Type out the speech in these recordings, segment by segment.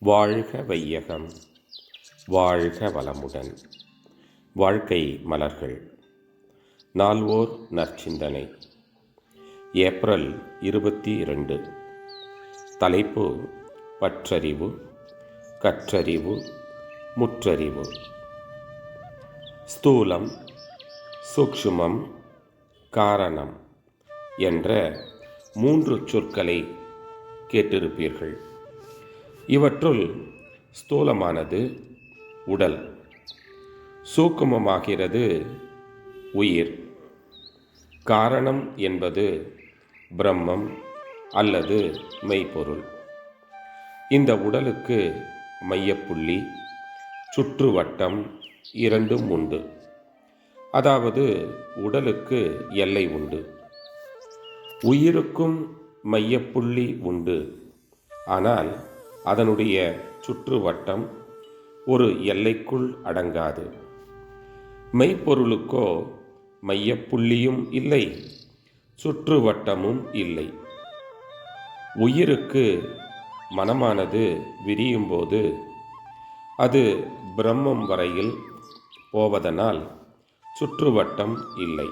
வாழ்க வையகம், வாழ்க வளமுடன். வாழ்க்கை மலர்கள். நால்வோர் நற்சிந்தனை. ஏப்ரல் 22. தலைப்பு: பற்றறிவு, கற்றறிவு, முற்றறிவு. ஸ்தூலம், சூக்ஷ்மம், காரணம் என்ற 3 சொற்களை கேட்டிருப்பீர்கள். இவற்றுள் ஸ்தூலமானது உடல், சூக்குமமாகிறது உயிர், காரணம் என்பது பிரம்மம் அல்லது மெய்ப்பொருள். இந்த உடலுக்கு மையப்புள்ளி, சுற்றுவட்டம் இரண்டும் உண்டு. அதாவது உடலுக்கு எல்லை உண்டு. உயிருக்கும் மையப்புள்ளி உண்டு. ஆனால் அதனுடைய சுற்றுவட்டம் ஒரு எல்லைக்குள் அடங்காது. மெய்ப்பொருளுக்கோ மையப்புள்ளியும் இல்லை, சுற்றுவட்டமும் இல்லை. உயிருக்கு மனமானது விரியும்போது அது பிரம்மம் வரையில் போவதனால் சுற்றுவட்டம் இல்லை.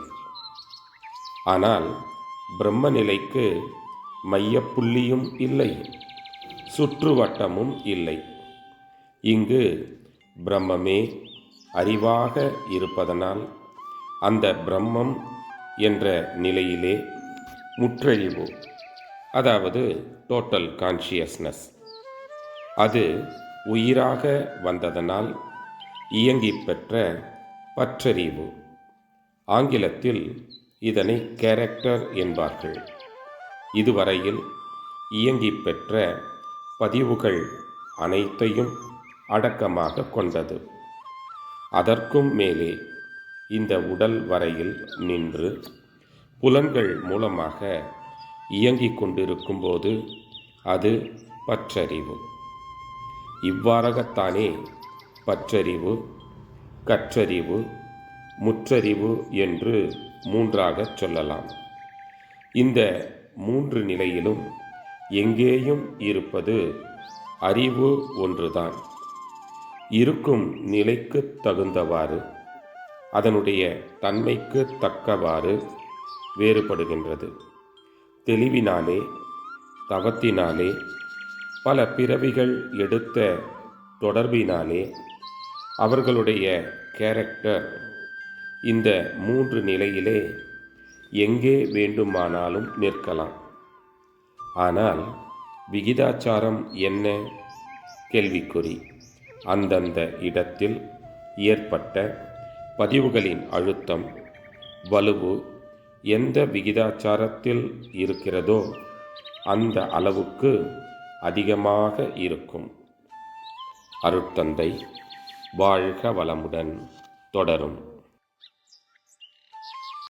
ஆனால் பிரம்ம நிலைக்கு மையப்புள்ளியும் இல்லை, சுற்றுவட்டமும் இல்லை. இங்கு பிரம்மமே அறிவாக இருப்பதனால் அந்த பிரம்மம் என்ற நிலையிலே முற்றறிவு, அதாவது டோட்டல் கான்ஷியஸ்னஸ், அது உயிராக வந்ததனால் இயங்கி பெற்ற பற்றறிவு. ஆங்கிலத்தில் இதனை கேரக்டர் என்பார்கள். இதுவரையில் இயங்கி பெற்ற பதிவுகள் அனைத்தையும் அடக்கமாக கொண்டது. அதற்கும் மேலே இந்த உடல் வரையில் நின்று புலன்கள் மூலமாக இயங்கிக் கொண்டிருக்கும்போது அது பற்றறிவு. இவ்வாறாகத்தானே பற்றறிவு, கற்றறிவு, முற்றறிவு என்று 3ஆகச் சொல்லலாம். இந்த 3 நிலையிலும் எங்கேயும் இருப்பது அறிவு ஒன்றுதான். இருக்கும் நிலைக்கு தகுந்தவாறு, அதனுடைய தன்மைக்கு தக்கவாறு வேறுபடுகின்றது. தெளிவினாலே, தவத்தினாலே, பல பிறவிகள் எடுத்த தொடர்பினாலே அவர்களுடைய கேரக்டர் இந்த 3 நிலையிலே எங்கே வேண்டுமானாலும் நிற்கலாம். ஆனால் விகிதாச்சாரம் என்ன? கேள்விக்குறி. அந்தந்த இடத்தில் ஏற்பட்ட பதிவுகளின் அழுத்தம், வலுவு எந்த விகிதாச்சாரத்தில் இருக்கிறதோ அந்த அளவுக்கு அதிகமாக இருக்கும். அருட்தந்தை வாழ்க வளமுடன் தொடரும்.